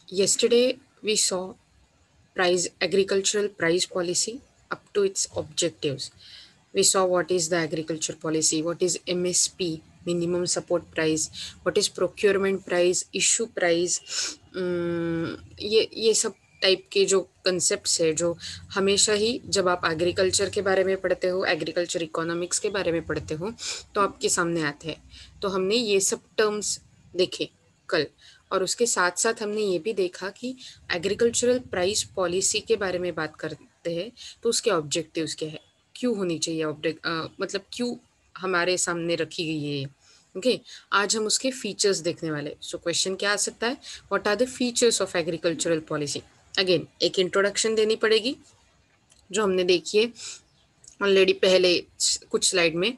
Yesterday, we saw price agricultural price policy up to its objectives. We saw what is the agriculture policy, what is MSP, minimum support price, what is procurement price, issue price. ये सब type के जो concepts है जो हमेशा ही जब आप agriculture के बारे में पढ़ते हो, एग्रीकल्चर इकोनॉमिक्स के बारे में पढ़ते हो, तो आपके सामने आते हैं. तो हमने ये सब टर्म्स देखे कल, और उसके साथ साथ हमने ये भी देखा कि एग्रीकल्चरल प्राइस पॉलिसी के बारे में बात करते हैं तो उसके ऑब्जेक्टिव्स क्या है, क्यों होनी चाहिए मतलब क्यों हमारे सामने रखी गई है ये. ओके, आज हम उसके फीचर्स देखने वाले. सो क्वेश्चन क्या आ सकता है, what are the features of agricultural policy. Again एक इंट्रोडक्शन देनी पड़ेगी जो हमने देखी है ऑलरेडी पहले कुछ स्लाइड में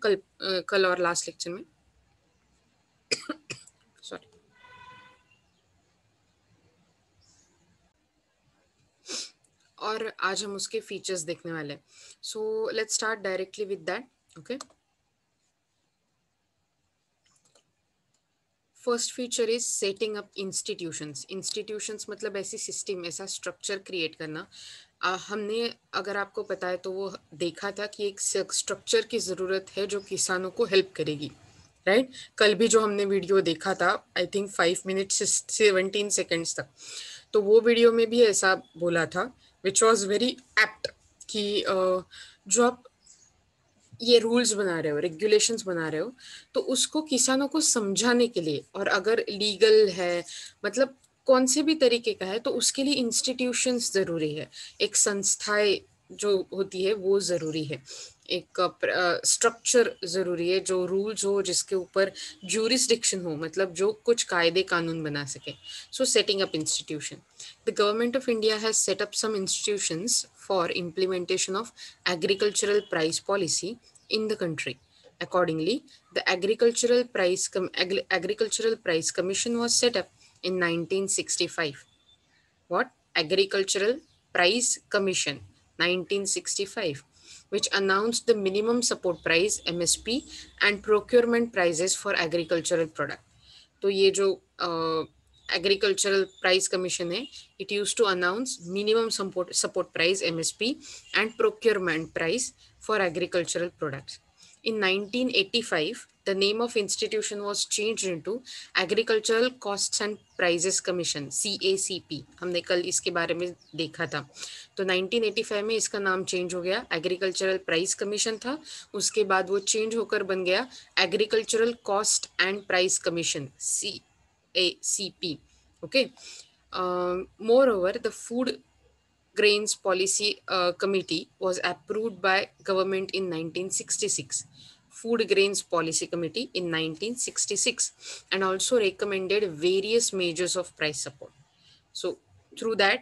कल और लास्ट लेक्चर में. सॉरी. और आज हम उसके फीचर्स देखने वाले हैं. So let's start directly with that. Okay, first feature is setting up institutions. Institutions मतलब ऐसी सिस्टम, ऐसा स्ट्रक्चर क्रिएट करना. हमने अगर आपको पता है तो वो देखा था कि एक स्ट्रक्चर की ज़रूरत है जो किसानों को हेल्प करेगी, राइट. कल भी जो हमने वीडियो देखा था, आई थिंक 5 मिनट्स 17 सेकेंड्स तक, तो वो वीडियो में भी ऐसा बोला था, विच वॉज वेरी एप्ट, कि जो आप ये रूल्स बना रहे हो, रेगुलेशंस बना रहे हो, तो उसको किसानों को समझाने के लिए, और अगर लीगल है, मतलब कौन से भी तरीके का है, तो उसके लिए इंस्टीट्यूशंस ज़रूरी है. एक संस्थाएं जो होती है वो ज़रूरी है. एक स्ट्रक्चर ज़रूरी है, जो रूल्स हो, जिसके ऊपर ज्यूरिसडिक्शन हो, मतलब जो कुछ कायदे कानून बना सके. So setting up institution. The government of India has set up some institutions for implementation of agricultural price policy in the country. Accordingly, the Agricultural Price Commission was set up in 1965. What? Agricultural Price Commission, 1965, which announced the minimum support price (MSP) and procurement prices for agricultural product. तो ये जो agricultural price commission है, it use to announce minimum support price (MSP) and procurement price for agricultural products. In 1985, the name of institution was changed into Agricultural Costs and Prices Commission, CACP. हमने कल इसके बारे में देखा था. तो 1985 में इसका नाम चेंज हो गया, एग्रीकल्चरल प्राइस कमीशन था, उसके बाद वो चेंज होकर बन गया agricultural cost and price commission, CACP. Okay. Moreover, the Food Grains Policy Committee was approved by government in 1966. Food Grains Policy Committee in 1966, and also recommended various measures of price support. So through that,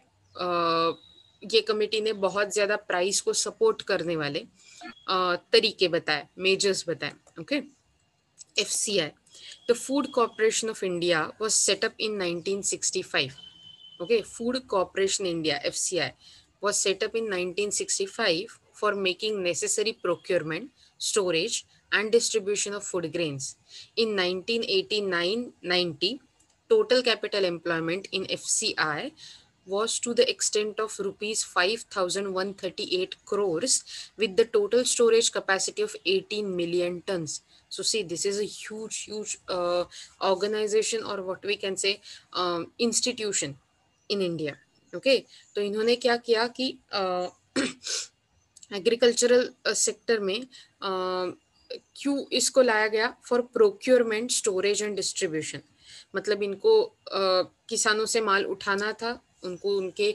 ये committee ने बहुत ज्यादा price को support करने वाले तरीके बताए, measures बताए. Okay, FCI. The Food Corporation of India was set up in 1965. Okay, Food Corporation India, FCI, was set up in 1965 for making necessary procurement, storage, and distribution of food grains. In 1989-90, total capital employment in FCI was to the extent of rupees 5,138 crores, with the total storage capacity of 18 million tons. So see, this is a huge organization, or what we can say institution in India. Okay, तो इन्होंने क्या किया कि agricultural sector में क्यों इसको लाया गया, for procurement, storage and distribution. मतलब इनको किसानों से माल उठाना था, उनको उनके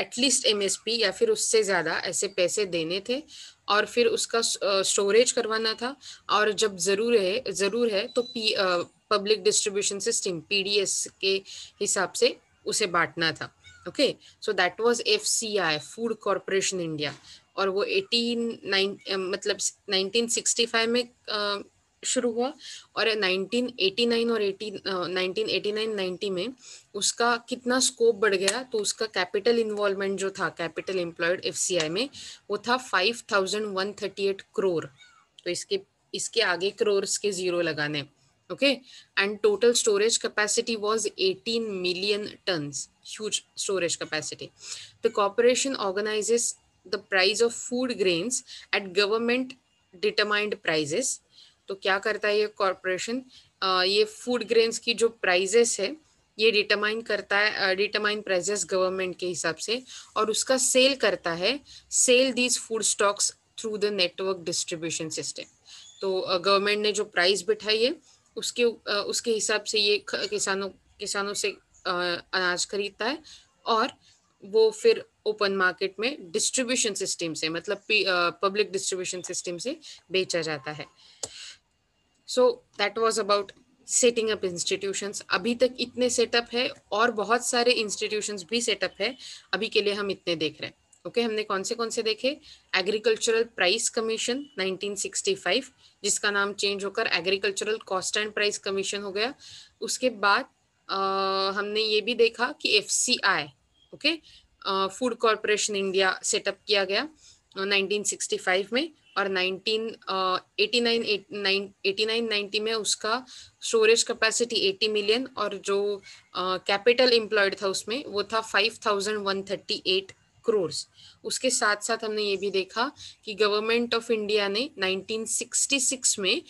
एटलीस्ट MSP या फिर उससे ज़्यादा ऐसे पैसे देने थे, और फिर उसका स्टोरेज करवाना था, और जब ज़रूर है तो पब्लिक डिस्ट्रीब्यूशन सिस्टम PDS के हिसाब से उसे बांटना था. Okay, so that was FCI, food corporation India. और वो 1965 में शुरू हुआ, और 1989 और 1989-90 में उसका कितना स्कोप बढ़ गया, तो उसका कैपिटल इन्वॉल्वमेंट जो था, कैपिटल एम्प्लॉयड FCI में, वो था 5,138 करोड़. तो इसके आगे करोर्स के जीरो लगाने. Okay, and total storage capacity was 18 million tons, huge storage capacity. The corporation organizes the price of food grains at government determined prices. तो क्या करता है ये कॉरपोरेशन, ये फूड ग्रेन्स की जो प्राइजेस है ये डिटरमाइन करता है, डिटरमाइन प्राइजेस गवर्नमेंट के हिसाब से, और उसका सेल करता है, sell these food stocks through the network distribution system. तो गवर्नमेंट ने जो प्राइस बिठाई है उसके हिसाब से ये किसानों किसानों से अनाज खरीदता है, और वो फिर ओपन मार्केट में डिस्ट्रीब्यूशन सिस्टम से, मतलब पब्लिक डिस्ट्रीब्यूशन सिस्टम से बेचा जाता है। So that was about setting up institutions. अभी तक इतने सेटअप है और बहुत सारे इंस्टीट्यूशंस भी सेटअप है, अभी के लिए हम इतने देख रहे हैं। ओके, हमने कौन से देखे? एग्रीकल्चरल प्राइस कमीशन 1965, जिसका नाम चेंज होकर agricultural cost and price commission हो गया। उसके बाद हमने ये भी देखा कि FCI, okay, food corporation India setup किया गया 1965 में, और 1989-90 में उसका स्टोरेज कैपेसिटी 80 मिलियन, और जो कैपिटल एम्प्लॉयड था उसमें वो था 5138 करोड़। उसके साथ साथ हमने ये भी देखा कि गवर्नमेंट ऑफ इंडिया ने 1966 में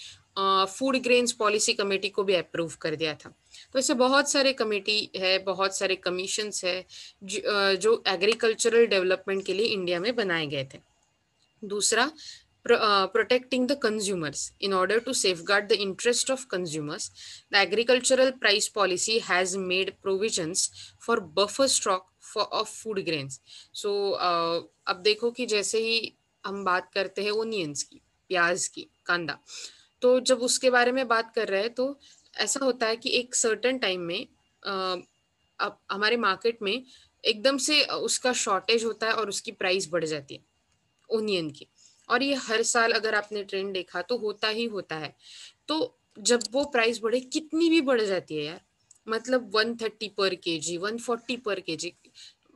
फूड ग्रेन्स पॉलिसी कमेटी को भी अप्रूव कर दिया था। तो ऐसे बहुत सारे कमेटी है, बहुत सारे कमीशंस है जो एग्रीकल्चरल डेवलपमेंट के लिए इंडिया में बनाए गए थे। दूसरा, protecting the consumers. In order to safeguard the interest of consumers, the agricultural price policy has made provisions for buffer stock of food grains. So अब देखो कि जैसे ही हम बात करते हैं ओनियंस की, प्याज की, कांदा, तो जब उसके बारे में बात कर रहे हैं तो ऐसा होता है कि एक सर्टेन टाइम में अब हमारे मार्केट में एकदम से उसका शॉर्टेज होता है और उसकी प्राइस बढ़ जाती है ओनियन की, और ये हर साल अगर आपने ट्रेंड देखा तो होता ही होता है। तो जब वो प्राइस बढ़े, कितनी भी बढ़ जाती है यार, मतलब 130 पर केजी, 140 पर केजी,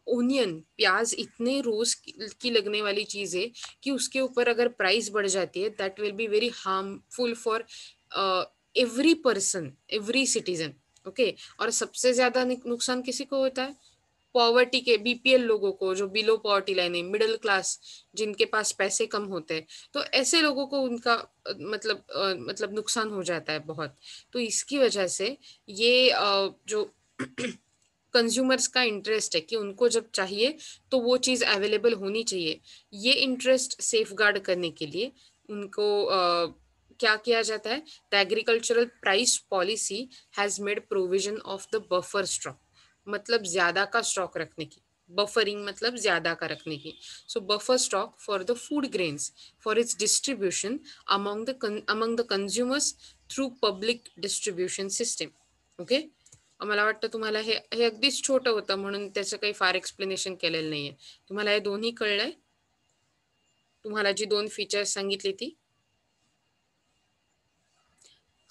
ओनियन, प्याज इतने रोज की लगने वाली चीज है कि उसके ऊपर अगर प्राइस बढ़ जाती है that will be very harmful for every person, every citizen. Okay, और सबसे ज्यादा नुकसान किसी को होता है? पॉवर्टी के, BPL लोगों को, जो बिलो पॉवर्टी लाइन है, मिडिल क्लास, जिनके पास पैसे कम होते हैं, तो ऐसे लोगों को उनका मतलब नुकसान हो जाता है बहुत। तो इसकी वजह से ये जो कंज्यूमर्स का इंटरेस्ट है कि उनको जब चाहिए तो वो चीज़ अवेलेबल होनी चाहिए, ये इंटरेस्ट सेफगार्ड करने के लिए उनको क्या किया जाता है? The agricultural price policy has made provision of the buffer stock, मतलब ज्यादा का स्टॉक रखने की, बफरिंग मतलब ज्यादा का रखने की। So buffer stock for the food grains for its distribution among the consumers through public distribution system. Okay, मला वाटतं तुम्हाला हे अगदीच छोटं होतं म्हणून त्याचं काही फार एक्सप्लेनेशन केलेलं नाहीये। तुम्हाला हे दोन्ही कळलंय? तुम्हाला जी दोन फीचर्स सांगितली ती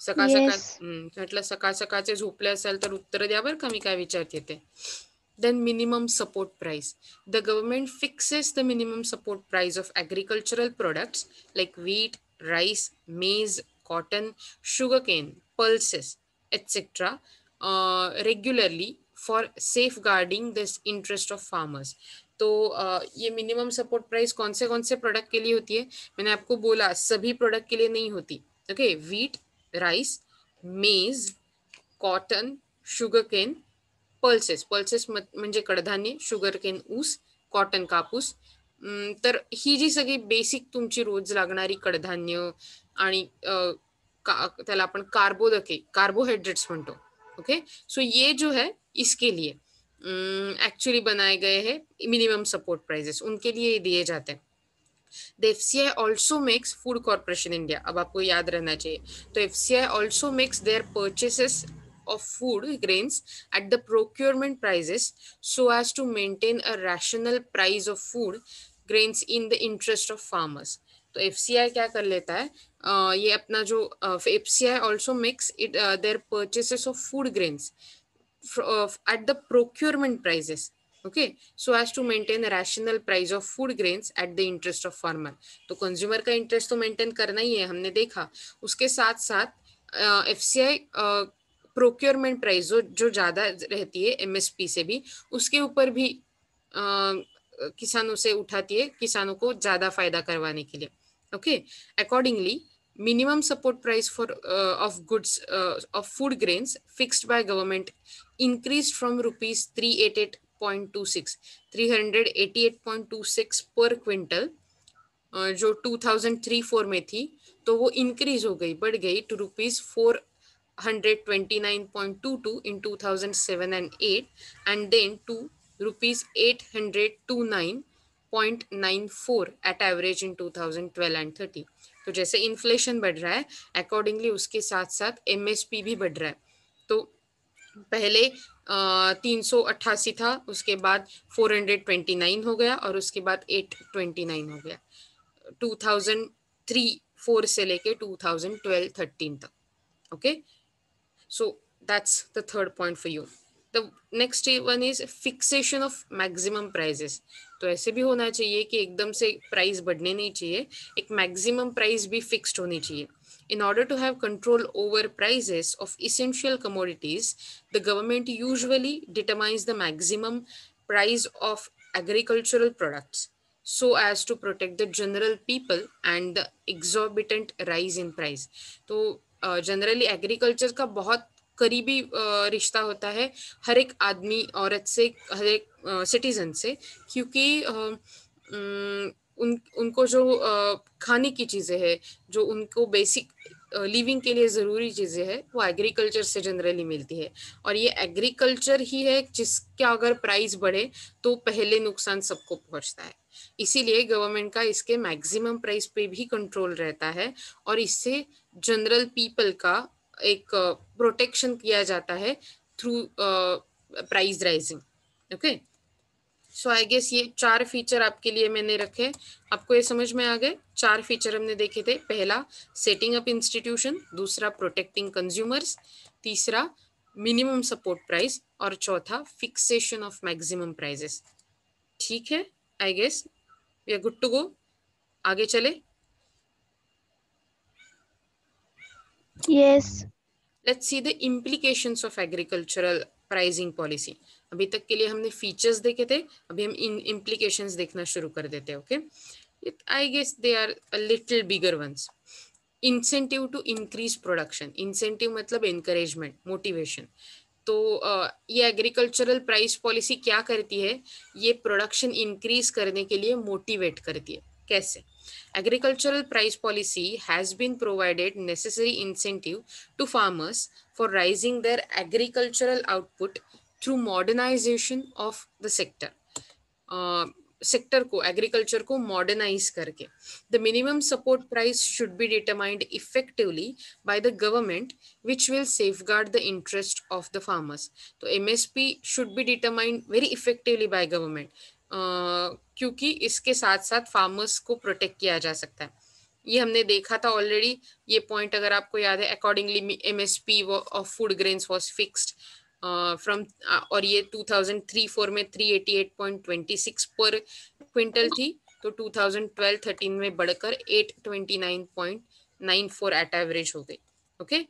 सकाळ सकाळ, Yes. म्हटलं सकाळ सकाळचे झोपले असाल तर उत्तर द्या बरं का मी काय विचारते ते। Then minimum support price. The government fixes the minimum support price of agricultural products like wheat, rice, maize, cotton, sugarcane, pulses, etc. Regularly for safeguarding this interest of farmers. तो ये मिनिमम सपोर्ट प्राइस कौन से product के लिए होती है? मैंने आपको बोला सभी प्रोडक्ट के लिए नहीं होती। Okay, wheat, rice, maize, cotton, sugar cane, pulses, pulses म्हणजे कडधान्य, शुगर केन ऊस, कॉटन कापूस, तर ही जी सगळी बेसिक तुमची रोज लागणारी कडधान्य आणि त्याला आपण कार्बोदके, कार्बोहाइड्रेट्स म्हणतो। ओके, सो ये जो है इसके लिए एक्चुअली बनाए गए हैं मिनिमम सपोर्ट प्राइजेस, उनके लिए ये दिए जाते हैं। The FCI also makes Food Corporation India, अब आपको याद रहना चाहिए। तो FCI also makes their purchases of food grains at the procurement prices so as to maintain a rational price of food grains in the interest of farmers. तो FCI क्या कर लेता है? ये अपना जो FCI also makes it their purchases of food grains at the procurement prices, okay, so as to maintain a rational price of food grains at the interest of farmer. तो consumer का interest तो maintain करना ही है, हमने देखा। उसके साथ साथ एफसीआई प्रोक्योरमेंट प्राइस जो ज़्यादा रहती है एमएसपी से भी, उसके ऊपर भी किसानों से उठाती है, किसानों को ज़्यादा फायदा करवाने के लिए। Okay, accordingly minimum support price for of goods of food grains fixed by government increased from rupees 388.26 388.26 per quintal, जो 2003-4 में थी, तो वो इंक्रीज हो गई, बढ़ गई to rupees 429.22 in 2007 and 8, and then to rupees 829.94 at average in 2012 and 13। तो जैसे इन्फ्लेशन बढ़ रहा है, अकॉर्डिंगली उसके साथ साथ एमएसपी भी बढ़ रहा है। तो पहले 388 था, उसके बाद 429 हो गया, और उसके बाद 829 हो गया 2003-4 से लेके 2012-13 तक। Okay, so that's the third point for you. The next one is fixation of maximum prices. तो ऐसे भी होना चाहिए कि एकदम से प्राइस बढ़ने नहीं चाहिए, एक मैक्सिमम प्राइस भी फिक्स्ड होनी चाहिए। In order to have control over prices of essential commodities, the government usually determines the maximum price of agricultural products so as to protect the general people and the exorbitant rise in price। तो generally agriculture का बहुत करीबी रिश्ता होता है हर एक आदमी औरत से, हर एक सिटीजन से, क्योंकि उनको जो खाने की चीज़ें हैं, जो उनको बेसिक लिविंग के लिए ज़रूरी चीज़ें हैं, वो एग्रीकल्चर से जनरली मिलती है। और ये एग्रीकल्चर ही है जिसका अगर प्राइस बढ़े तो पहले नुकसान सबको पहुंचता है। इसीलिए गवर्नमेंट का इसके मैक्सिमम प्राइस पे भी कंट्रोल रहता है, और इससे जनरल पीपल का एक प्रोटेक्शन किया जाता है through price rising. Okay, so I guess ये 4 फीचर आपके लिए मैंने रखे। आपको ये समझ में आ गए? 4 फीचर हमने देखे थे। पहला सेटिंग अप इंस्टीट्यूशन, दूसरा प्रोटेक्टिंग कंज्यूमर्स, तीसरा मिनिमम सपोर्ट प्राइस, और चौथा फिक्सेशन ऑफ मैक्सिमम प्राइजेस। ठीक है, I guess we are good to go. आगे चले। Yes. Let's see the implications of agricultural pricing policy. अभी तक के लिए हमने फीचर्स देखे थे, अभी हम इन इम्प्लीकेशंस देखना शुरू कर देते हैं। Okay, I guess they are a little bigger ones. Incentive to increase production. Incentive मतलब एनकरेजमेंट, मोटिवेशन। तो ये एग्रीकल्चरल प्राइस पॉलिसी क्या करती है? ये प्रोडक्शन इंक्रीज करने के लिए मोटिवेट करती है। कैसे? Agricultural price policy has been provided necessary incentive to farmers for raising their agricultural output through modernization of the sector. Sector को, एग्रीकल्चर को मॉडर्नाइज करके। The minimum support price should be determined effectively by the government which will safeguard the interest of the farmers. तो MSP should be determined very effectively by government, क्योंकि इसके साथ साथ farmers को protect किया जा सकता है। ये हमने देखा था ऑलरेडी, ये पॉइंट अगर आपको याद है। Accordingly MSP of food grains was fixed from, और ये 2003-4 में 388.26 पर क्विंटल थी, तो 2012-13 में बढ़कर 829.94 एट एवरेज हो गई। ओके,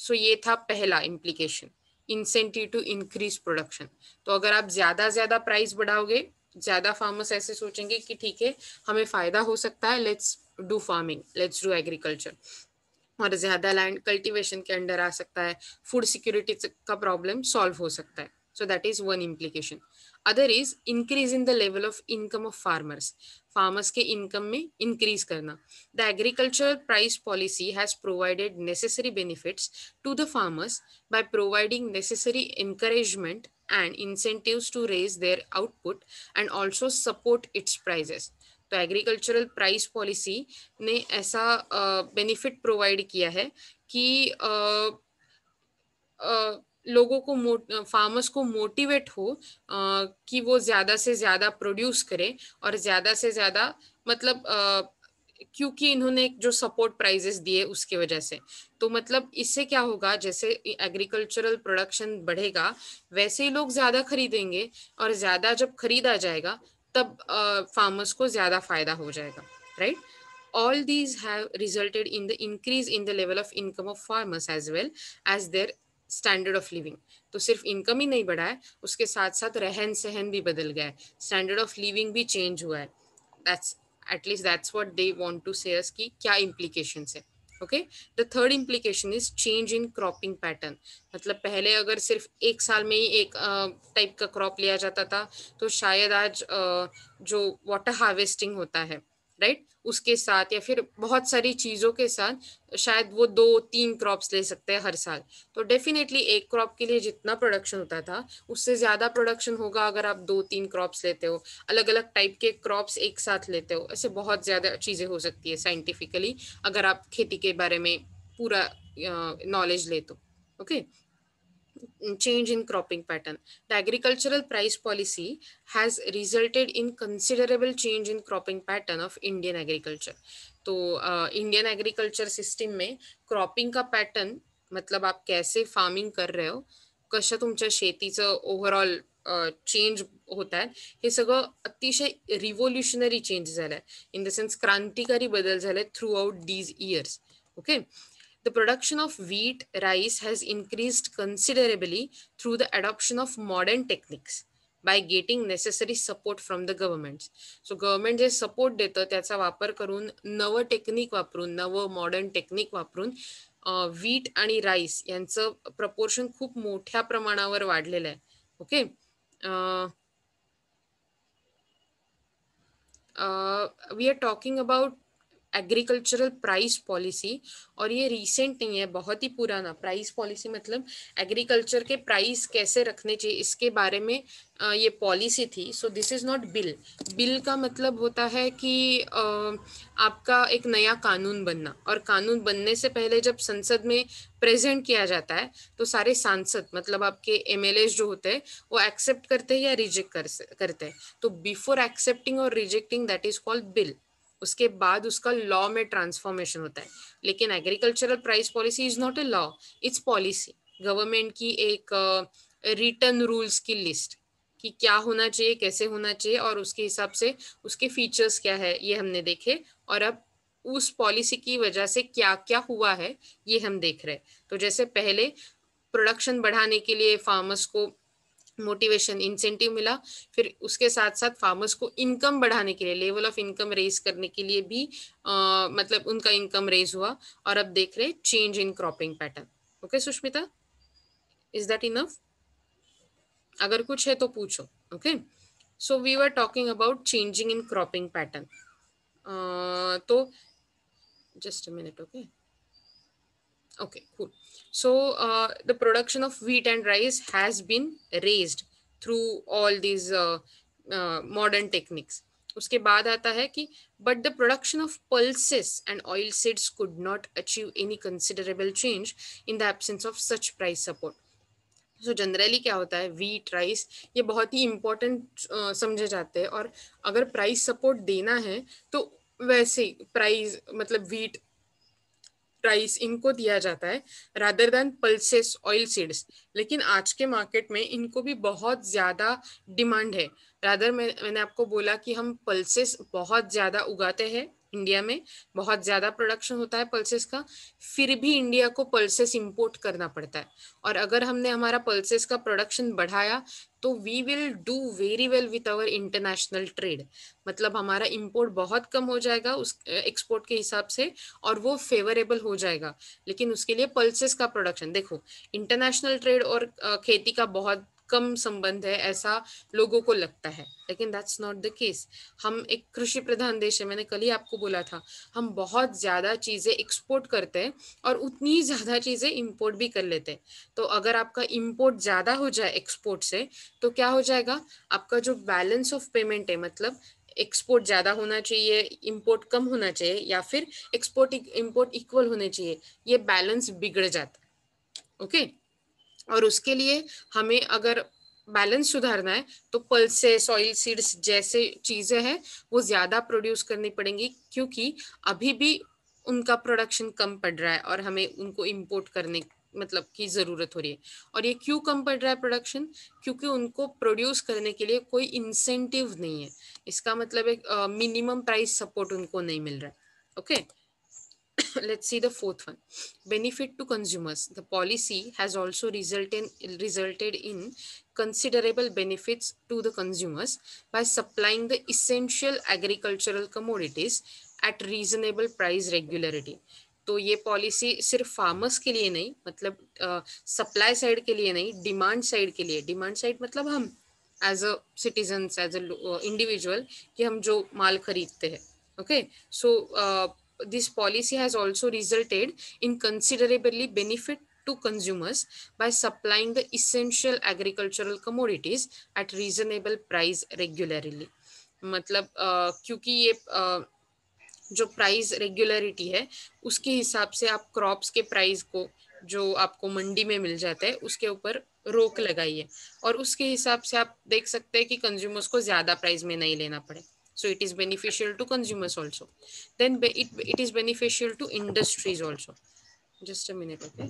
सो ये था पहला implication, incentive to increase production. तो अगर आप ज्यादा प्राइस बढ़ाओगे, ज्यादा फार्मर्स ऐसे सोचेंगे कि ठीक है हमें फायदा हो सकता है, let's do farming, let's do agriculture, और ज्यादा लैंड कल्टीवेशन के अंडर आ सकता है, फूड सिक्योरिटी का प्रॉब्लम सॉल्व हो सकता है। So that is one implication. Other is increase in the level of income of farmers. Farmers के इनकम में इंक्रीज करना। The agricultural price policy has provided necessary benefits to the farmers by providing necessary encouragement and incentives to raise their output and also support its prices। तो agricultural price policy ने ऐसा benefit provide किया है कि लोगों को, farmers को motivate हो कि वो ज्यादा से ज्यादा प्रोड्यूस करें, और ज्यादा से ज्यादा मतलब क्योंकि इन्होंने जो सपोर्ट प्राइजेस दिए उसके वजह से। तो मतलब इससे क्या होगा, जैसे एग्रीकल्चरल प्रोडक्शन बढ़ेगा वैसे ही लोग ज्यादा खरीदेंगे, और ज्यादा जब खरीदा जाएगा तब फार्मर्स को ज्यादा फायदा हो जाएगा, right? all these have resulted in the increase in the level of income of farmers as well as their standard of living. तो सिर्फ इनकम ही नहीं बढ़ा है, उसके साथ साथ रहन सहन भी बदल गया है, स्टैंडर्ड ऑफ लिविंग भी चेंज हुआ है. That's at least that's what they want to say us कि क्या इम्प्लीकेशंस है. Okay, the third implication is change in cropping pattern. मतलब पहले अगर सिर्फ एक साल में ही एक टाइप का क्रॉप लिया जाता था, तो शायद आज जो वाटर हार्वेस्टिंग होता है, राइट, उसके साथ या फिर बहुत सारी चीज़ों के साथ शायद वो 2-3 क्रॉप्स ले सकते हैं हर साल. तो डेफिनेटली एक क्रॉप के लिए जितना प्रोडक्शन होता था उससे ज़्यादा प्रोडक्शन होगा अगर आप 2-3 क्रॉप्स लेते हो, अलग अलग टाइप के क्रॉप्स एक साथ लेते हो. ऐसे बहुत ज़्यादा चीज़ें हो सकती है साइंटिफिकली अगर आप खेती के बारे में पूरा नॉलेज ले तो. Okay, change in cropping pattern. The agricultural price policy has resulted in considerable change in cropping pattern of Indian agriculture. तो इंडियन एग्रीकल्चर सिस्टीम में क्रॉपिंग का पॅटर्न, मतलब आप कैसे फार्मिंग कर रहे हो, कसं तुमच्या शेतीचं ओव्हरऑल चेंज होत आहे, हे सगळं अतिशय रिव्होल्युशनरी चेंज झालंय. इन द सेन्स क्रांतिकारी बदल झाले through out these years. Okay, the production of wheat, rice has increased considerably through the adoption of modern techniques by getting necessary support from the governments. So government जे support देतं त्याचा वापर करून, नवं technique वापरून, नवं मॉडर्न टेक्निक वापरून wheat आणि राईस यांचं प्रपोर्शन खूप मोठ्या प्रमाणावर वाढलेलं आहे. Okay, we are talking about agricultural price policy. और ये रीसेंट नहीं है, बहुत ही पुराना. प्राइस पॉलिसी मतलब एग्रीकल्चर के प्राइस कैसे रखने चाहिए इसके बारे में ये पॉलिसी थी. So this is not bill. Bill का मतलब होता है कि आपका एक नया कानून बनना, और कानून बनने से पहले जब संसद में प्रेजेंट किया जाता है तो सारे सांसद मतलब आपके एमएलएस जो होते हैं वो एक्सेप्ट करते हैं या रिजेक्ट करते हैं. तो बिफोर एक्सेप्टिंग और rejecting that is called bill. उसके बाद उसका लॉ में ट्रांसफॉर्मेशन होता है. लेकिन agricultural price policy is not a law, it's policy. Government की एक रिटर्न रूल्स की लिस्ट कि क्या होना चाहिए, कैसे होना चाहिए, और उसके हिसाब से उसके फीचर्स क्या है ये हमने देखे. और अब उस पॉलिसी की वजह से क्या क्या हुआ है ये हम देख रहे हैं. तो जैसे पहले प्रोडक्शन बढ़ाने के लिए फार्मर्स को मोटिवेशन इंसेंटिव मिला, फिर उसके साथ साथ फार्मर्स को इनकम बढ़ाने के लिए, लेवल ऑफ इनकम रेज करने के लिए भी मतलब उनका इनकम रेज हुआ. और अब देख रहे change in cropping pattern. Okay Sushmita, is that enough? अगर कुछ है तो पूछो. Okay, so we were talking about changing in cropping pattern. तो just a minute. Okay, okay, cool. So the production of wheat and rice has been raised through all these modern techniques. उसके बाद आता है कि but the production of pulses and oil seeds could not achieve any considerable change in the absence of such price support. So generally क्या होता है, wheat rice ये बहुत ही इम्पोर्टेंट समझे जाते हैं. और अगर प्राइस सपोर्ट देना है तो वैसे प्राइस मतलब व्हीट प्राइस इनको दिया जाता है rather than pulses oil seeds. लेकिन आज के मार्केट में इनको भी बहुत ज़्यादा डिमांड है. रादर मैंने आपको बोला कि हम पल्सेस बहुत ज़्यादा उगाते हैं इंडिया में, बहुत ज़्यादा प्रोडक्शन होता है पल्सेस का, फिर भी इंडिया को पल्सेस इंपोर्ट करना पड़ता है. और अगर हमने हमारा पल्सेस का प्रोडक्शन बढ़ाया तो we will do very well with our international trade. मतलब हमारा इंपोर्ट बहुत कम हो जाएगा उस एक्सपोर्ट के हिसाब से, और वो फेवरेबल हो जाएगा. लेकिन उसके लिए पल्सेस का प्रोडक्शन देखो, इंटरनेशनल ट्रेड और खेती का बहुत कम संबंध है ऐसा लोगों को लगता है, लेकिन दैट्स नॉट द केस. हम एक कृषि प्रधान देश है, मैंने कल ही आपको बोला था. हम बहुत ज़्यादा चीज़ें एक्सपोर्ट करते हैं और उतनी ज़्यादा चीज़ें इंपोर्ट भी कर लेते हैं. तो अगर आपका इंपोर्ट ज़्यादा हो जाए एक्सपोर्ट से तो क्या हो जाएगा, आपका जो बैलेंस ऑफ पेमेंट है, मतलब एक्सपोर्ट ज़्यादा होना चाहिए, इंपोर्ट कम होना चाहिए, या फिर एक्सपोर्ट इंपोर्ट इक्वल होने चाहिए, ये बैलेंस बिगड़ जाता है. ओके, और उसके लिए हमें अगर बैलेंस सुधारना है तो पल्सेस ऑयल सीड्स जैसे चीज़ें हैं वो ज़्यादा प्रोड्यूस करनी पड़ेंगी, क्योंकि अभी भी उनका प्रोडक्शन कम पड़ रहा है और हमें उनको इंपोर्ट करने मतलब की ज़रूरत हो रही है. और ये क्यों कम पड़ रहा है प्रोडक्शन, क्योंकि उनको प्रोड्यूस करने के लिए कोई इंसेंटिव नहीं है. इसका मतलब एक मिनिमम प्राइस सपोर्ट उनको नहीं मिल रहा है. Okay. Let's see the fourth one. Benefit to consumers. The policy has also resulted in considerable benefits to the consumers by supplying the essential agricultural commodities at reasonable price regularity. तो ये policy सिर्फ farmers के लिए नहीं, मतलब supply side के लिए नहीं, डिमांड साइड के लिए. डिमांड साइड मतलब हम as a citizens, as a individual, कि हम जो माल खरीदते हैं. Okay. So this policy has also resulted in considerably benefit to consumers by supplying the essential agricultural commodities at reasonable price regularly. मतलब क्योंकि ये जो प्राइस रेगुलरिटी है उसके हिसाब से आप क्रॉप्स के प्राइस को जो आपको मंडी में मिल जाता है उसके ऊपर रोक लगाइए, और उसके हिसाब से आप देख सकते हैं कि कंज्यूमर्स को ज्यादा प्राइस में नहीं लेना पड़े. So it is beneficial to consumers also. Then it is beneficial to industries also. Just a minute, okay?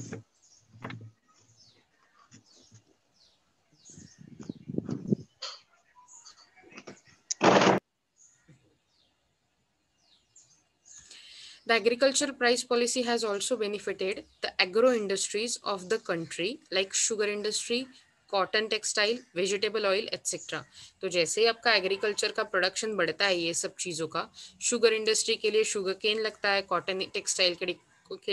The agricultural price policy has also benefited the agro industries of the country like sugar industry, cotton textile, vegetable oil etcetera. तो जैसे ही आपका agriculture का production बढ़ता है ये सब चीज़ों का, शुगर इंडस्ट्री के लिए शुगर केन लगता है, कॉटन टेक्सटाइल के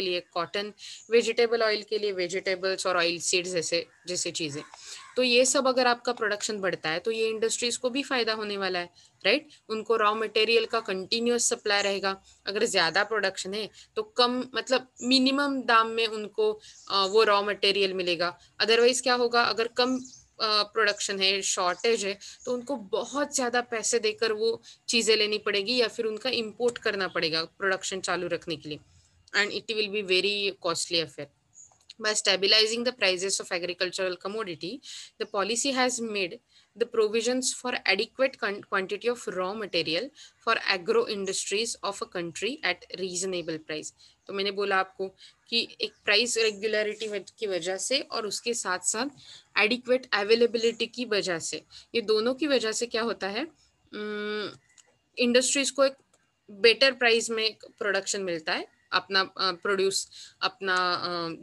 लिए कॉटन, वेजिटेबल ऑयल के लिए वेजिटेबल्स और ऑयल सीड्स जैसे जैसे चीज़ें. तो ये सब अगर आपका प्रोडक्शन बढ़ता है तो ये इंडस्ट्रीज को भी फायदा होने वाला है, राइट. उनको रॉ मटेरियल का कंटिन्यूअस सप्लाई रहेगा. अगर ज्यादा प्रोडक्शन है तो कम, मतलब मिनिमम दाम में उनको वो रॉ मटेरियल मिलेगा. अदरवाइज क्या होगा, अगर कम प्रोडक्शन है, शॉर्टेज है, तो उनको बहुत ज्यादा पैसे देकर वो चीजें लेनी पड़ेगी या फिर उनका इंपोर्ट करना पड़ेगा प्रोडक्शन चालू रखने के लिए, and it will be very costly affair. By stabilizing the prices of agricultural commodity, the policy has made the provisions for adequate quantity of raw material for agro industries of a country at reasonable price. तो मैंने बोला आपको कि एक price regularity की वजह से और उसके साथ साथ एडिक्वेट अवेलेबिलिटी की वजह से, ये दोनों की वजह से क्या होता है, इंडस्ट्रीज को एक बेटर प्राइस में प्रोडक्शन मिलता है अपना प्रोड्यूस, अपना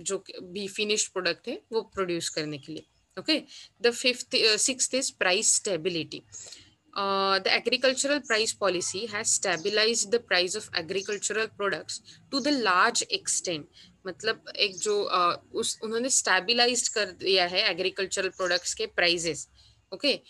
जो भी फिनिश्ड प्रोडक्ट है वो प्रोड्यूस करने के लिए. Okay. The fifth sixth is price stability. The agricultural price policy has stabilized the price of agricultural products to the large extent. मतलब एक जो उस उन्होंने स्टेबलाइज कर दिया है एग्रीकल्चरल प्रोडक्ट्स के prices. Okay.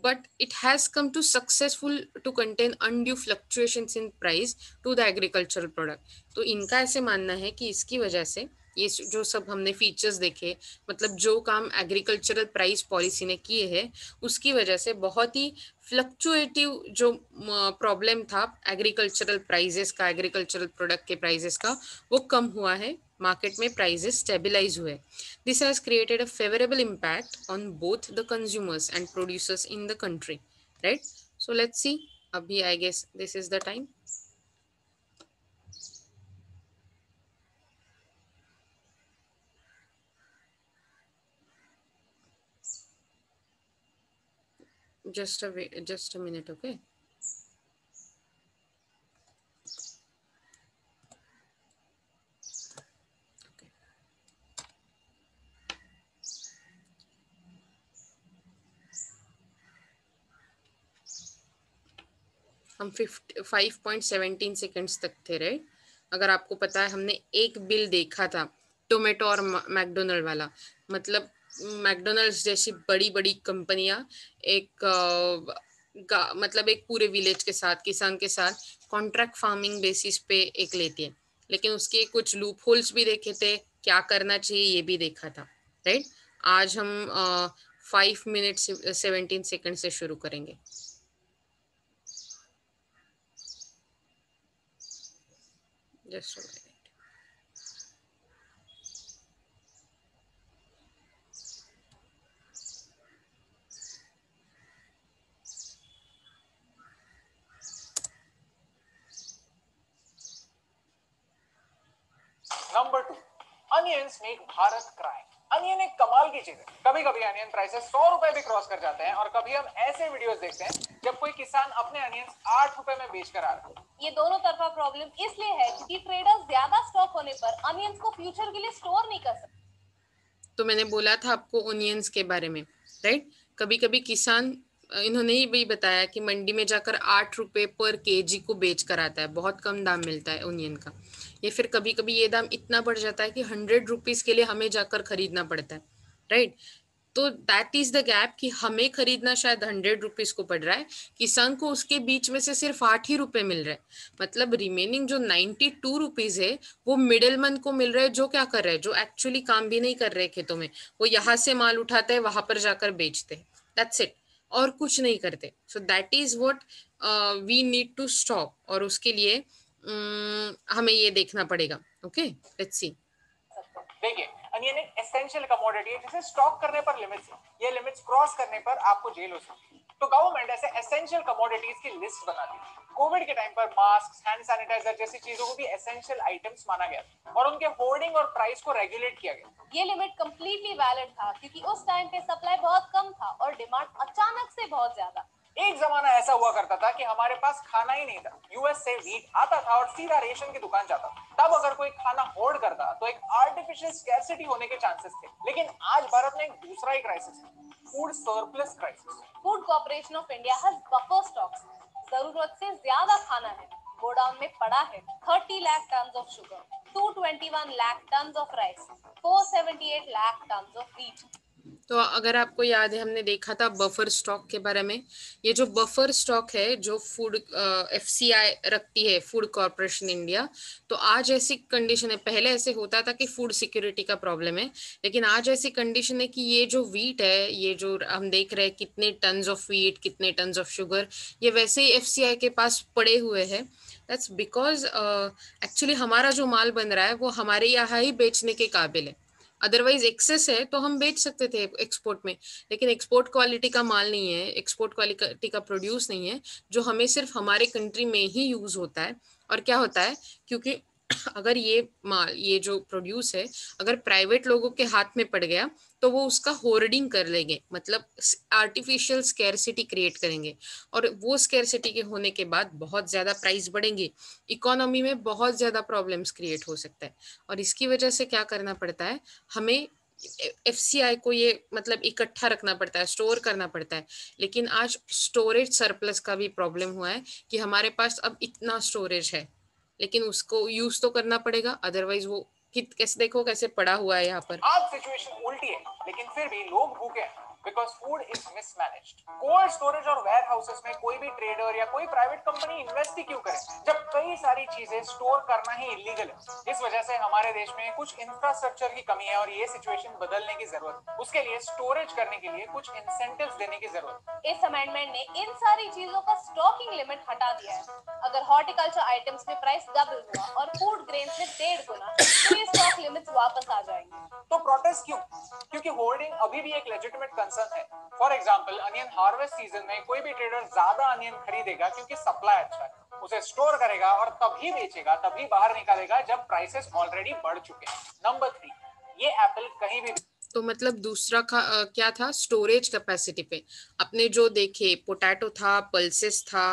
But it has come to successful to contain undue fluctuations in price to the agricultural product. तो इनका ऐसे मानना है कि इसकी वजह से ये जो सब हमने फीचर्स देखे, मतलब जो काम एग्रीकल्चरल प्राइस पॉलिसी ने किए हैं उसकी वजह से बहुत ही फ्लक्चुएटिव जो प्रॉब्लम था एग्रीकल्चरल प्राइजेस का, एग्रीकल्चरल प्रोडक्ट के प्राइजेस का, वो कम हुआ है, मार्केट में प्राइजेस स्टेबलाइज हुए. This has created a favourable impact on both the consumers and producers in the country, right. So let's see. अभी I guess this is the time. Just a minute, okay. हम 5.17 seconds तक थे, right. अगर आपको पता है हमने एक बिल देखा था टोमेटो और मैकडोनल्ड वाला, मतलब मैकडोनल्ड्स जैसी बड़ी बड़ी कंपनियां एक मतलब एक पूरे विलेज के साथ, किसान के साथ कॉन्ट्रैक्ट फार्मिंग बेसिस पे एक लेती है, लेकिन उसके कुछ लूप होल्स भी देखे थे, क्या करना चाहिए ये भी देखा था, राइट. आज हम 5 मिनट 17 सेकेंड से शुरू करेंगे. Just a minute. Number 2, onions make Bharat cry. Onion एक कमाल की चीज है. कभी कभी अनियन प्राइसेस 100 रुपए भी क्रॉस कर जाते हैं और कभी हम ऐसे वीडियोस देखते हैं जब कोई किसान अपने अनियंस 8 रुपए में बेच कर आ रहा है. ये दोनों तरफा प्रॉब्लम इसलिए है क्योंकि ट्रेडर्स ज्यादा स्टॉक होने पर अनियंस को फ्यूचर के लिए स्टोर नहीं कर सकते। तो मैंने बोला था आपको ओनियंस के बारे में, राइट। कभी कभी किसान, इन्होंने ही भी बताया कि मंडी में जाकर 8 रुपए पर केजी को बेच कर आता है, बहुत कम दाम मिलता है ओनियन का। या फिर कभी कभी ये दाम इतना बढ़ जाता है कि 100 रुपीज के लिए हमें जाकर खरीदना पड़ता है, राइट। तो दैट इज द गैप कि हमें खरीदना शायद 100 रुपीज को पड़ रहा है, किसान को उसके बीच में से सिर्फ 8 ही रुपए मिल रहे हैं। मतलब रिमेनिंग जो 92 रुपीज है वो मिडिल मैन को मिल रहा है, जो क्या कर रहे हैं, जो एक्चुअली काम भी नहीं कर रहे खेतों में, वो यहाँ से माल उठाते हैं वहां पर जाकर बेचते हैं, दैट्स इट, और कुछ नहीं करते। So that is what we need to stop, और उसके लिए हमें ये देखना पड़ेगा। Okay, let's see. देखिए, अनियन एक एसेंशियल कमोडिटी है जिसे स्टॉक करने पर लिमिट्स है। ये लिमिट्स क्रॉस करने पर आपको जेल हो सकती है। तो गवर्नमेंट ऐसे एसेंशियल कमोडिटीज की लिस्ट बनाती है। कोविड के टाइम पर मास्क, हैंड सैनिटाइजर जैसी चीजों को भी एसेंशियल आइटम्स माना गया और उनके होर्डिंग और प्राइस को रेगुलेट किया गया। ये लिमिट कंप्लीटली वैलिड था क्योंकि उस टाइम पे सप्लाई बहुत कम था और डिमांड अचानक से बहुत ज्यादा। एक जमाना ऐसा हुआ करता था कि हमारे पास खाना ही नहीं था। यूएस से व्हीट आता था और सीधा रेशन की दुकान जाता था। तब अगर कोई खाना होर्ड करता तो एक आर्टिफिशियल स्कैरसिटी होने के चांसेस थे। लेकिन आज भारत में एक दूसरा ही क्राइसिस है, food surplus crisis. Food corporation of India has buffer stocks. जरूरत से ज्यादा खाना है, गोडाउन में पड़ा है 30 lakh tons of sugar, 221 lakh tons of rice, 478 lakh tons of wheat. तो अगर आपको याद है, हमने देखा था बफर स्टॉक के बारे में। ये जो बफर स्टॉक है, जो फूड एफसीआई रखती है, फूड कॉर्पोरेशन इंडिया, तो आज ऐसी कंडीशन है, पहले ऐसे होता था कि फूड सिक्योरिटी का प्रॉब्लम है, लेकिन आज ऐसी कंडीशन है कि ये जो व्हीट है, ये जो हम देख रहे हैं कितने टन्स ऑफ व्हीट, कितने टन्स ऑफ शुगर, ये वैसे ही एफसीआई के पास पड़े हुए हैं। दैट्स बिकॉज एक्चुअली हमारा जो माल बन रहा है वो हमारे यहाँ ही बेचने के काबिल है। अदरवाइज एक्सेस है तो हम बेच सकते थे एक्सपोर्ट में, लेकिन एक्सपोर्ट क्वालिटी का माल नहीं है, एक्सपोर्ट क्वालिटी का प्रोड्यूस नहीं है, जो हमें सिर्फ हमारे कंट्री में ही यूज होता है। और क्या होता है, क्योंकि अगर ये माल, ये जो प्रोड्यूस है, अगर प्राइवेट लोगों के हाथ में पड़ गया तो वो उसका होर्डिंग कर लेंगे, मतलब आर्टिफिशियल स्कैरसिटी क्रिएट करेंगे, और वो स्कैरसिटी के होने के बाद बहुत ज्यादा प्राइस बढ़ेंगे, इकोनॉमी में बहुत ज्यादा प्रॉब्लम्स क्रिएट हो सकता है। और इसकी वजह से क्या करना पड़ता है, हमें एफसीआई को ये मतलब इकट्ठा रखना पड़ता है, स्टोर करना पड़ता है। लेकिन आज स्टोरेज सरप्लस का भी प्रॉब्लम हुआ है कि हमारे पास अब इतना स्टोरेज है, लेकिन उसको यूज तो करना पड़ेगा, अदरवाइज वो कैसे, देखो कैसे पड़ा हुआ है यहाँ पर। आज सिचुएशन उल्टी है, लेकिन फिर भी लोग भूखे हैं because food is mismanaged. Cold storage और वेयर हाउसेस में कोई भी ट्रेडर या कोई प्राइवेट कंपनी इन्वेस्ट ही क्यों करे जब कई सारी चीजें स्टोर करना ही इलीगल है। इस वजह से हमारे देश में कुछ इंफ्रास्ट्रक्चर की कमी है और ये सिचुएशन बदलने की जरूरत है। उसके लिए स्टोरेज करने के लिए कुछ इंसेंटिव्स देने की जरूरत है। इस अमेंडमेंट ने इन सारी चीजों का स्टॉकिंग लिमिट हटा दिया है। अगर हॉर्टिकल्चर आइटम्स में प्राइस डबल हुआ और फूड ग्रेन्स में 1.5 गुना, तो ये स्टॉक लिमिट्स वापस आ जाएंगे। तो प्रोटेस्ट क्यों? क्योंकि होल्डिंग अभी भी एक लेजिटिमेट कंसर्न है। For example, onion harvest season में कोई भी ट्रेडर ज्यादा अनियन खरीदेगा क्योंकि सप्लाई अच्छा है, उसे स्टोर करेगा और तभी बेचेगा, तभी बाहर निकालेगा जब प्राइसेस ऑलरेडी बढ़ चुके हैं। नंबर 3, ये एप्पल कहीं भी तो मतलब दूसरा क्या था, स्टोरेज कैपेसिटी पे अपने जो देखे, पोटैटो था, पल्सेस था,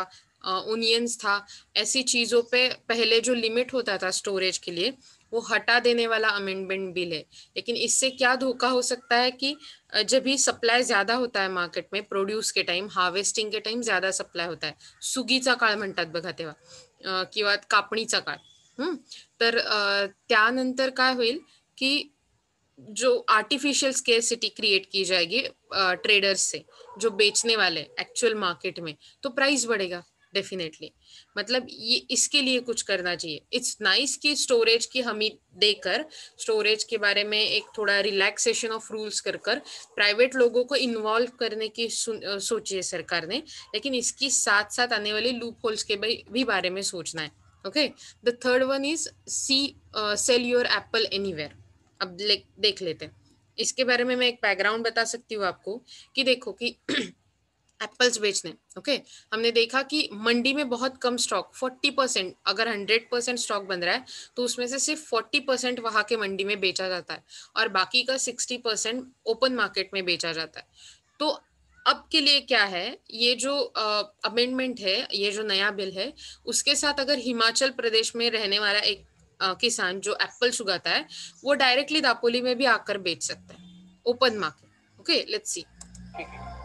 ओनियंस था, ऐसी चीजों पे पहले जो लिमिट होता था स्टोरेज के लिए, वो हटा देने वाला अमेंडमेंट बिल है। लेकिन इससे क्या धोखा हो सकता है कि जब भी सप्लाई ज्यादा होता है मार्केट में, प्रोड्यूस के टाइम, हार्वेस्टिंग के टाइम ज्यादा सप्लाय होता है, सुगीचा काळ म्हणतात बघा तेव्हा, किंवा कापणीचा काळ, तर त्यानंतर काय होईल की जो आर्टिफिशियल स्केर्सिटी क्रिएट की जाएगी ट्रेडर्स से, जो बेचने वाले एक्चुअल मार्केट में, तो प्राइस बढ़ेगा डेफिनेटली। मतलब ये इसके लिए कुछ करना चाहिए। इट्स नाइस कि स्टोरेज की हमी देकर, स्टोरेज के बारे में एक थोड़ा रिलैक्सेशन ऑफ रूल्स कर कर प्राइवेट लोगों को इन्वॉल्व करने की सोची है सरकार ने, लेकिन इसकी साथ साथ आने वाले लूप होल्स के भी बारे में सोचना है। Okay, the third one is see sell your apple anywhere. अब देख लेते हैं इसके बारे में। मैं एक बैकग्राउंड बता सकती हूँ आपको कि देखो कि एप्पल्स बेचने, ओके, हमने देखा कि मंडी में बहुत कम स्टॉक, 40%, अगर 100% स्टॉक बन रहा है तो उसमें से सिर्फ 40% वहां के मंडी में बेचा जाता है और बाकी का 60% ओपन मार्केट में बेचा जाता है। तो अब के लिए क्या है, ये जो अमेंडमेंट है, ये जो नया बिल है, उसके साथ अगर हिमाचल प्रदेश में रहने वाला एक किसान जो एप्पल्स उगाता है, वो डायरेक्टली दापोली में भी आकर बेच सकता है, ओपन मार्केट। ओके, लेट्स सी।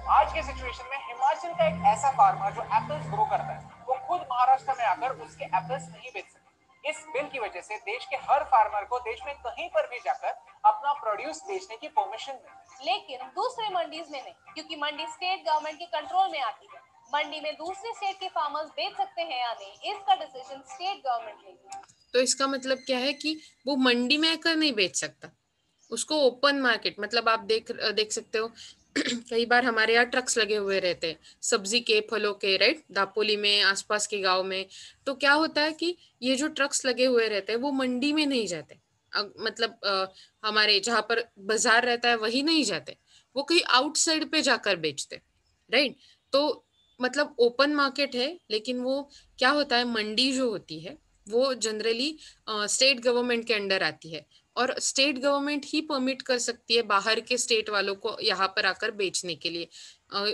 आज के सिचुएशन में हिमाचल का एक ऐसा फार्मर जो एप्पल्स ग्रो करता है, वो खुद महाराष्ट्र में आकर उसके एप्पल्स नहीं बेच सकते। इस बिल की वजह से देश के हर फार्मर को देश में कहीं पर भी जाकर अपना प्रोड्यूस बेचने की परमिशन मिले, लेकिन दूसरे मंडीज में नहीं, क्योंकि मंडी स्टेट गवर्नमेंट के कंट्रोल में आती है। मंडी में दूसरे स्टेट के फार्मर्स बेच सकते हैं या नहीं, इसका डिसीजन स्टेट गवर्नमेंट लेगी। तो इसका मतलब क्या है कि वो मंडी में आकर नहीं बेच सकता, उसको ओपन मार्केट, मतलब आप देख सकते हो कई बार हमारे यहाँ ट्रक्स लगे हुए रहते हैं सब्जी के, फलों के, राइट, दापोली में, आसपास के गांव में। तो क्या होता है कि ये जो ट्रक्स लगे हुए रहते हैं वो मंडी में नहीं जाते, मतलब हमारे जहाँ पर बाजार रहता है वही नहीं जाते, वो कहीं आउटसाइड पे जाकर बेचते, राइट। तो मतलब ओपन मार्केट है, लेकिन वो क्या होता है, मंडी जो होती है वो जनरली स्टेट गवर्नमेंट के अंडर आती है, और स्टेट गवर्नमेंट ही परमिट कर सकती है बाहर के स्टेट वालों को यहाँ पर आकर बेचने के लिए,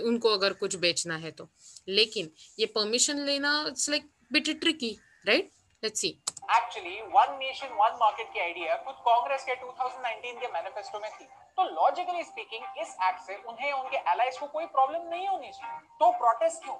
उनको अगर कुछ बेचना है तो। लेकिन ये परमिशन लेना it's like bit tricky, right. Let's see. Actually one nation one market की आइडिया खुद कांग्रेस के 2019 के मैनिफेस्टो में थी, तो लॉजिकली स्पीकिंग इस एक्ट से उन्हें उनके एलाइज को कोई प्रॉब्लम नहीं होनी चाहिए। तो प्रोटेस्ट क्यों?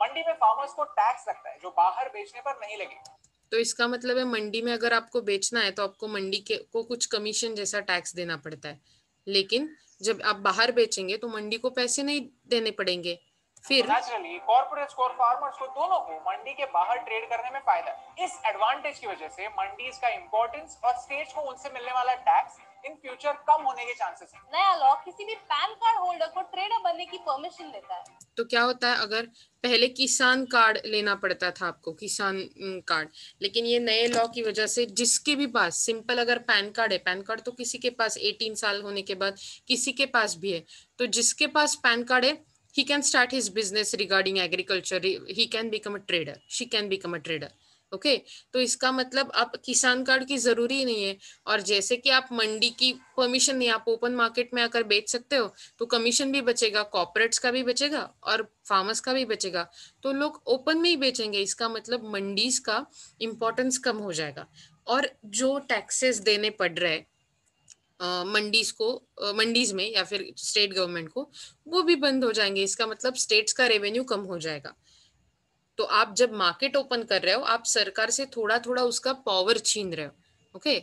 मंडी में फार्मर्स को टैक्स लगता है जो बाहर बेचने पर नहीं लगेगा। तो इसका मतलब है मंडी में अगर आपको बेचना है तो आपको मंडी के को कुछ कमीशन जैसा टैक्स देना पड़ता है, लेकिन जब आप बाहर बेचेंगे तो मंडी को पैसे नहीं देने पड़ेंगे। फिर नेचुरली कॉर्पोरेट्स को और फार्मर्स को दोनों को मंडी के बाहर ट्रेड करने में फायदा है। इस एडवांटेज की वजह से मंडीज का इंपॉर्टेंस और स्टेट्स को उनसे मिलने वाला टैक्स इन फ्यूचर कम होने के चांसेस हैं। नया लॉ किसी भी पैन कार्ड होल्डर को ट्रेडर बनने की परमिशन देता है। तो क्या होता है, अगर पहले किसान कार्ड लेना पड़ता था आपको, किसान कार्ड, लेकिन ये नए लॉ की वजह से जिसके भी पास सिंपल अगर पैन कार्ड है, पैन कार्ड तो किसी के पास 18 साल होने के बाद किसी के पास भी है, तो जिसके पास पैन कार्ड है he can start his business regarding agriculture, he can become a trader, she can become a trader। Okay, तो इसका मतलब आप किसान कार्ड की जरूरी नहीं है, और जैसे कि आप मंडी की परमिशन नहीं, आप ओपन मार्केट में आकर बेच सकते हो, तो कमीशन भी बचेगा, कॉर्पोरेट्स का भी बचेगा और फार्मर्स का भी बचेगा, तो लोग ओपन में ही बेचेंगे। इसका मतलब मंडीज का इम्पोर्टेंस कम हो जाएगा, और जो टैक्सेस देने पड़ रहे हैं मंडीज को, मंडीज में या फिर स्टेट गवर्नमेंट को, वो भी बंद हो जाएंगे। इसका मतलब स्टेट्स का रेवेन्यू कम हो जाएगा। तो आप जब मार्केट ओपन कर रहे हो, आप सरकार से थोड़ा थोड़ा उसका पावर छीन रहे हो। ओके,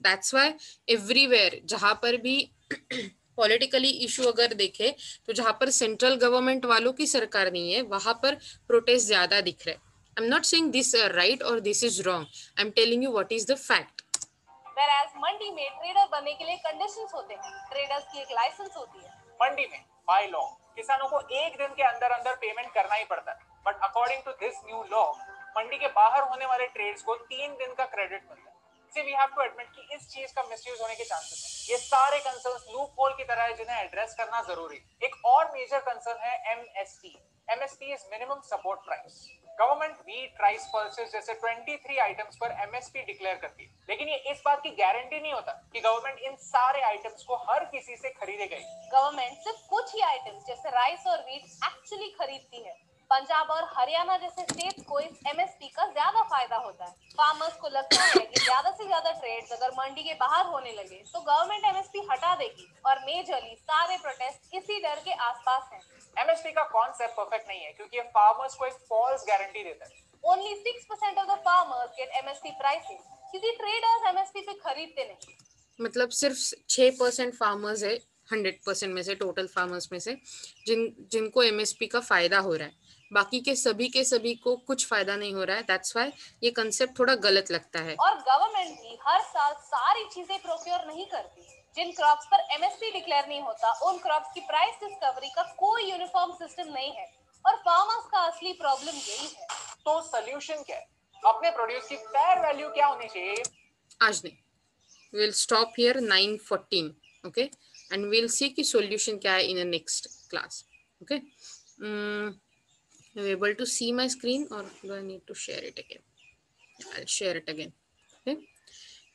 दैट्स व्हाई एवरीवेयर जहां पर भी पॉलिटिकली इशू अगर देखे, तो जहां पर सेंट्रल गवर्नमेंट वालों की सरकार नहीं है, वहां पर प्रोटेस्ट ज्यादा दिख रहे हैं। I am not saying this right or this is wrong, I am telling you what is the fact. Whereas mandi में ट्रेडर बनने के लिए कंडीशंस होते हैं, ट्रेडर्स की एक लाइसेंस होती है। मंडी में बाय लॉ किसानों को एक दिन के अंदर अंदर पेमेंट करना ही पड़ता है, but according to this new law mandi के बाहर होने वाले ट्रेड्स को 3 दिन का क्रेडिट मिलता है। See, we have to admit कि इस चीज का मिसयूज होने के चांसेस हैं। ये सारे कंसर्न्स लूप होल की तरह है जिन्हें एड्रेस करना जरूरी है। एक और मेजर कंसर्न है MSP. MSP is minimum support price. Government wheat, rice, pulses जैसे 23 आइटम्स पर एमएसपी डिक्लेयर करती है, लेकिन ये इस बात की गारंटी नहीं होता कि गवर्नमेंट इन सारे आइटम्स को हर किसी से खरीदेगी। गवर्नमेंट सिर्फ कुछ ही आइटम्स जैसे राइस और व्हीट एक्चुअली खरीदती है। पंजाब और हरियाणा जैसे स्टेट्स को इस एमएसपी का ज्यादा फायदा होता है। फार्मर्स को लगता है कि ज्यादा से ज्यादा ट्रेड्स अगर मंडी के बाहर होने लगे तो गवर्नमेंट एमएसपी हटा देगी, और मेजरली सारे प्रोटेस्ट इसी डर के आसपास हैं। एमएसपी का कॉन्सेप्ट परफेक्ट नहीं है क्योंकि ये फार्मर्स को एक फॉल्स गारंटी देता है। Only 6% of the farmers get MSP prices, क्योंकि ट्रेडर्स एमएसपी पे खरीदते नहीं। मतलब सिर्फ 6% फार्मर्स है 100% में से, टोटल फार्मर्स में से, जिनको एमएसपी का फायदा हो रहा है, बाकी के सभी को कुछ फायदा नहीं हो रहा है। दैट्स व्हाई ये कंसेप्ट थोड़ा गलत लगता है। और गवर्नमेंट भी हर साल सारी चीजें प्रोक्योर नहीं करती। जिन क्रॉप्स पर एमएसपी डिक्लेयर नहीं होता, उन क्रॉप्स की प्राइस डिस्कवरी का कोई यूनिफॉर्म सिस्टम नहीं है, और फार्मर्स का असली प्रॉब्लम यही है। तो सोल्यूशन क्या है? अपने प्रोड्यूस की फेयर वैल्यू क्या होनी चाहिए? आज नहीं, we'll stop here 9:14, okay, and we'll see ki solution kya hai in the next class, okay. Are you able to see my screen or do I need to share it again? I'll share it again, okay.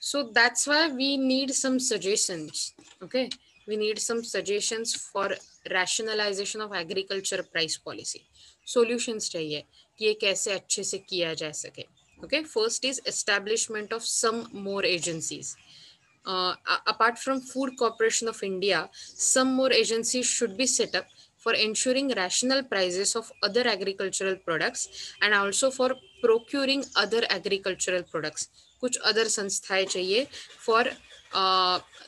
So that's why we need some suggestions, okay. we need some suggestions for rationalization of agriculture price policy. Solutions चाहिए कि ये कैसे अच्छे से किया जा सके. Okay, first is establishment of some more agencies. Apart from Food Corporation of India, some more agencies should be set up for ensuring rational prices of other agricultural products and also for procuring other agricultural products. कुछ other संस्थाएं चाहिए for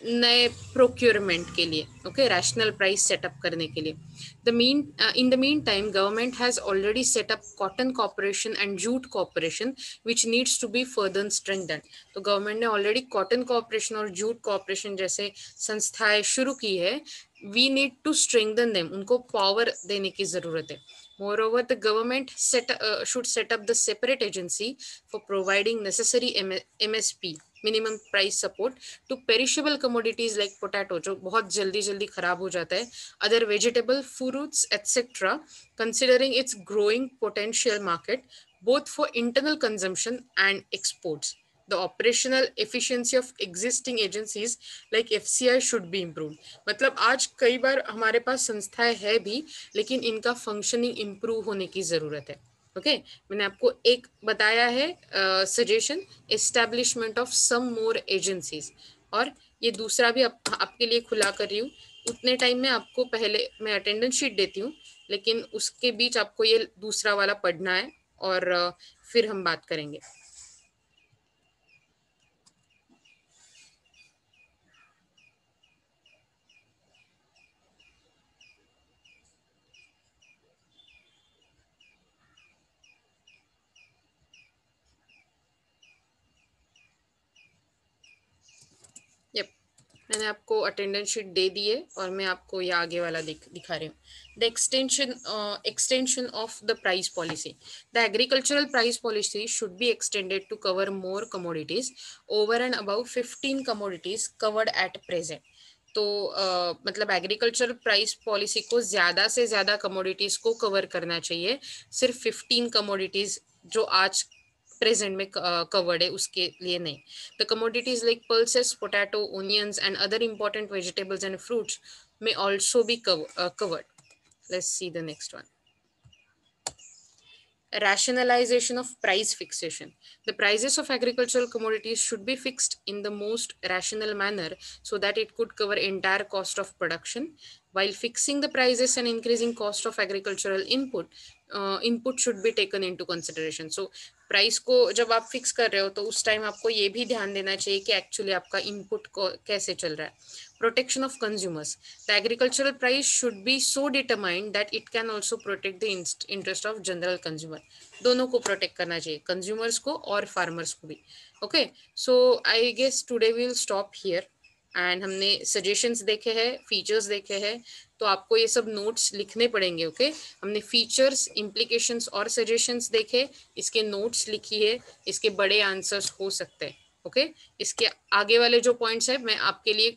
नए procurement के लिए, okay, rational price setup करने के लिए. In the meantime, government has already set up cotton corporation and jute corporation which needs to be further strengthened. तो गवर्नमेंट ने ऑलरेडी कॉटन कॉर्पोरेशन और जूट कॉर्पोरेशन जैसे संस्थाएं शुरू की है. We need to strengthen them, उनको पावर देने की जरूरत है. Moreover, the government should set up the separate agency for providing necessary MSP, minimum price support, to perishable commodities like potato, जो बहुत जल्दी खराब हो जाता है, other vegetable, fruits, etc., considering its growing potential market, both for internal consumption and exports. The operational efficiency of existing agencies like FCI should be improved. मतलब आज कई बार हमारे पास संस्थाएं है भी, लेकिन इनका फंक्शनिंग इम्प्रूव होने की जरूरत है. ओके, मैंने आपको एक बताया है suggestion, establishment of some more agencies, और ये दूसरा भी आपके लिए खुला कर रही हूँ. उतने टाइम में आपको पहले मैं अटेंडेंस शीट देती हूँ, लेकिन उसके बीच आपको ये दूसरा वाला पढ़ना है और फिर हम बात करेंगे. यप, मैंने आपको अटेंडेंस शीट दे दी है और मैं आपको ये आगे वाला दिखा रही हूँ. The extension of the price policy. The agricultural price policy should be extended to cover more commodities over and above 15 commodities covered at present. तो मतलब एग्रीकल्चरल प्राइस पॉलिसी को ज्यादा से ज्यादा कमोडिटीज को कवर करना चाहिए, सिर्फ 15 कमोडिटीज जो आज प्रेजेंट में कवर्ड है उसके लिए नहीं. The commodities like pulses, potato, onions and other important vegetables and fruits may also be covered. Let's see the next one. Rationalization of price fixation. The prices of agricultural commodities should be fixed in the most rational manner so that it could cover entire cost of production. While fixing the prices and increasing cost of agricultural input should be taken into consideration. So price को जब आप fix कर रहे हो तो उस time आपको ये भी ध्यान देना चाहिए कि एक्चुअली आपका इनपुट कैसे चल रहा है. Protection of consumers. The agricultural price should B so determined that it can also protect the interest of general consumer. दोनों को प्रोटेक्ट करना चाहिए, कंज्यूमर्स को और फार्मर्स को भी. Okay, so I guess today we will stop here. And हमने suggestions देखे हैं, फीचर्स देखे हैं, तो आपको ये सब नोट्स लिखने पड़ेंगे. ओके, हमने फीचर्स, इम्प्लीकेशंस और सजेशंस देखे, इसके नोट्स लिखिए, इसके बड़े आंसर्स हो सकते हैं. ओके, इसके आगे वाले जो पॉइंट्स है मैं आपके लिए